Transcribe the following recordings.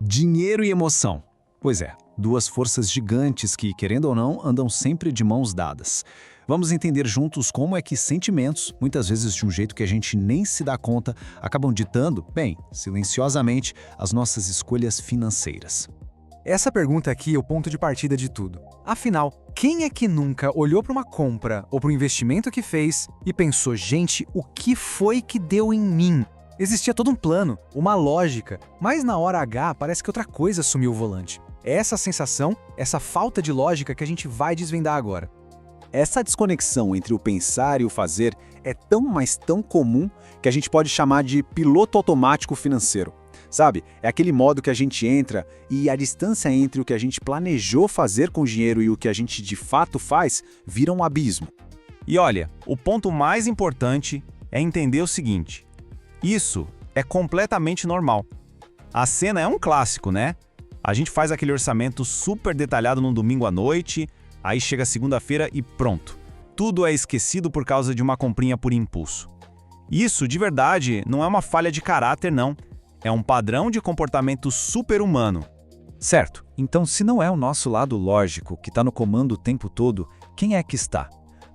Dinheiro e emoção. Pois é, duas forças gigantes que, querendo ou não, andam sempre de mãos dadas. Vamos entender juntos como é que sentimentos, muitas vezes de um jeito que a gente nem se dá conta, acabam ditando, bem, silenciosamente, as nossas escolhas financeiras. Essa pergunta aqui é o ponto de partida de tudo. Afinal, quem é que nunca olhou para uma compra ou para um investimento que fez e pensou, gente, o que foi que deu em mim? Existia todo um plano, uma lógica, mas na hora H parece que outra coisa assumiu o volante. É essa sensação, essa falta de lógica que a gente vai desvendar agora. Essa desconexão entre o pensar e o fazer é tão, mas tão comum que a gente pode chamar de piloto automático financeiro. Sabe, é aquele modo que a gente entra e a distância entre o que a gente planejou fazer com o dinheiro e o que a gente de fato faz vira um abismo. E olha, o ponto mais importante é entender o seguinte: isso é completamente normal. A cena é um clássico, né? A gente faz aquele orçamento super detalhado num domingo à noite, aí chega segunda-feira e pronto. Tudo é esquecido por causa de uma comprinha por impulso. Isso, de verdade, não é uma falha de caráter, não. É um padrão de comportamento super-humano. Certo, então se não é o nosso lado lógico que está no comando o tempo todo, quem é que está?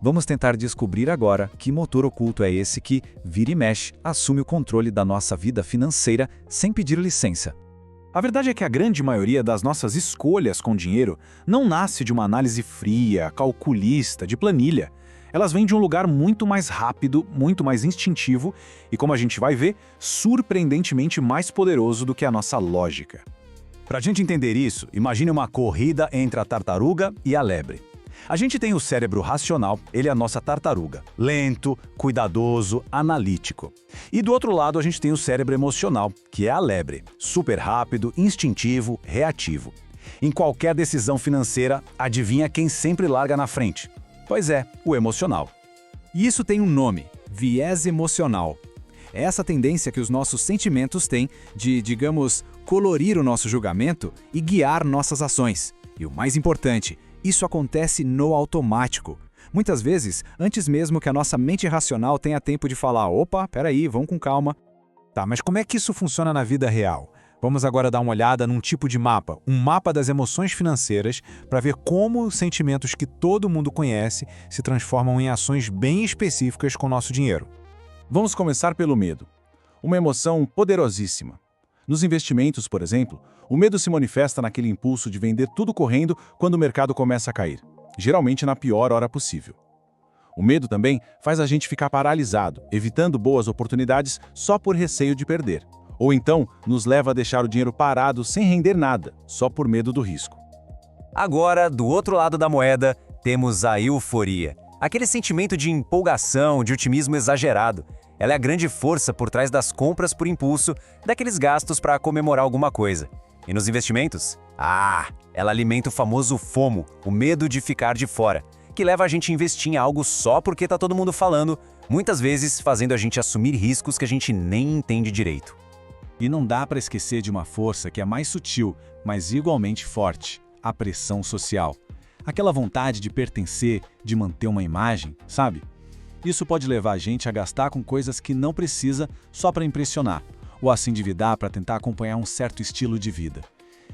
Vamos tentar descobrir agora que motor oculto é esse que, vira e mexe, assume o controle da nossa vida financeira sem pedir licença. A verdade é que a grande maioria das nossas escolhas com dinheiro não nasce de uma análise fria, calculista, de planilha. Elas vêm de um lugar muito mais rápido, muito mais instintivo e, como a gente vai ver, surpreendentemente mais poderoso do que a nossa lógica. Para a gente entender isso, imagine uma corrida entre a tartaruga e a lebre. A gente tem o cérebro racional, ele é a nossa tartaruga, lento, cuidadoso, analítico. E do outro lado a gente tem o cérebro emocional, que é a lebre, super rápido, instintivo, reativo. Em qualquer decisão financeira, adivinha quem sempre larga na frente? Pois é, o emocional. E isso tem um nome: viés emocional. É essa tendência que os nossos sentimentos têm de, digamos, colorir o nosso julgamento e guiar nossas ações. E o mais importante, isso acontece no automático. Muitas vezes, antes mesmo que a nossa mente racional tenha tempo de falar: opa, peraí, vamos com calma. Tá, mas como é que isso funciona na vida real? Vamos agora dar uma olhada num tipo de mapa, um mapa das emoções financeiras, para ver como os sentimentos que todo mundo conhece se transformam em ações bem específicas com o nosso dinheiro. Vamos começar pelo medo. Uma emoção poderosíssima. Nos investimentos, por exemplo, o medo se manifesta naquele impulso de vender tudo correndo quando o mercado começa a cair, geralmente na pior hora possível. O medo também faz a gente ficar paralisado, evitando boas oportunidades só por receio de perder. Ou então, nos leva a deixar o dinheiro parado sem render nada, só por medo do risco. Agora, do outro lado da moeda, temos a euforia. Aquele sentimento de empolgação, de otimismo exagerado. Ela é a grande força por trás das compras por impulso, daqueles gastos para comemorar alguma coisa. E nos investimentos? Ela alimenta o famoso FOMO, o medo de ficar de fora, que leva a gente a investir em algo só porque tá todo mundo falando, muitas vezes fazendo a gente assumir riscos que a gente nem entende direito. E não dá para esquecer de uma força que é mais sutil, mas igualmente forte: a pressão social. Aquela vontade de pertencer, de manter uma imagem, sabe? Isso pode levar a gente a gastar com coisas que não precisa só para impressionar, ou a se endividar para tentar acompanhar um certo estilo de vida.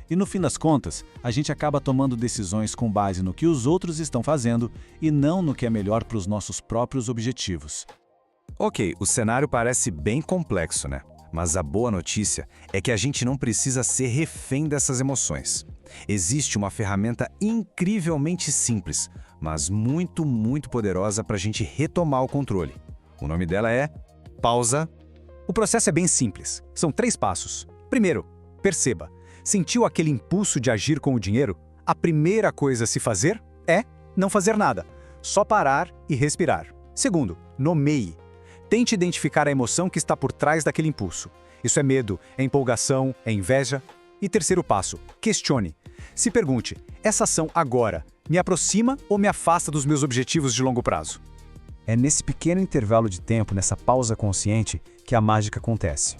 E no fim das contas, a gente acaba tomando decisões com base no que os outros estão fazendo e não no que é melhor para os nossos próprios objetivos. Ok, o cenário parece bem complexo, né? Mas a boa notícia é que a gente não precisa ser refém dessas emoções. Existe uma ferramenta incrivelmente simples, mas muito, muito poderosa para a gente retomar o controle. O nome dela é pausa. O processo é bem simples. São 3 passos. Primeiro, perceba. Sentiu aquele impulso de agir com o dinheiro? A primeira coisa a se fazer é não fazer nada. Só parar e respirar. Segundo, nomeie. Tente identificar a emoção que está por trás daquele impulso. Isso é medo, é empolgação, é inveja? E terceiro passo, questione. Se pergunte: essa ação agora me aproxima ou me afasta dos meus objetivos de longo prazo? É nesse pequeno intervalo de tempo, nessa pausa consciente, que a mágica acontece.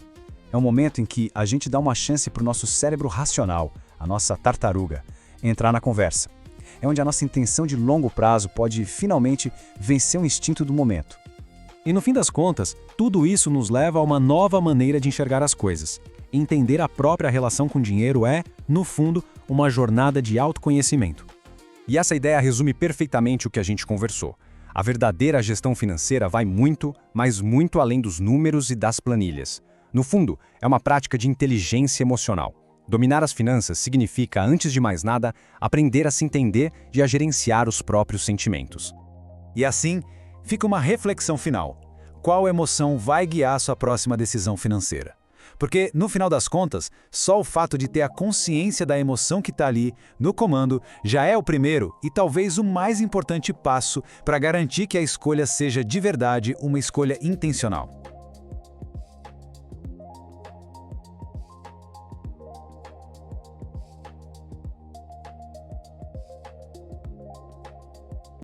É um momento em que a gente dá uma chance para o nosso cérebro racional, a nossa tartaruga, entrar na conversa. É onde a nossa intenção de longo prazo pode finalmente vencer o instinto do momento. E no fim das contas, tudo isso nos leva a uma nova maneira de enxergar as coisas. entender a própria relação com o dinheiro é, no fundo, uma jornada de autoconhecimento. E essa ideia resume perfeitamente o que a gente conversou. A verdadeira gestão financeira vai muito, mas muito além dos números e das planilhas. No fundo, é uma prática de inteligência emocional. Dominar as finanças significa, antes de mais nada, aprender a se entender e a gerenciar os próprios sentimentos. E assim, fica uma reflexão final. Qual emoção vai guiar sua próxima decisão financeira? Porque, no final das contas, só o fato de ter a consciência da emoção que está ali, no comando, já é o primeiro e talvez o mais importante passo para garantir que a escolha seja de verdade uma escolha intencional.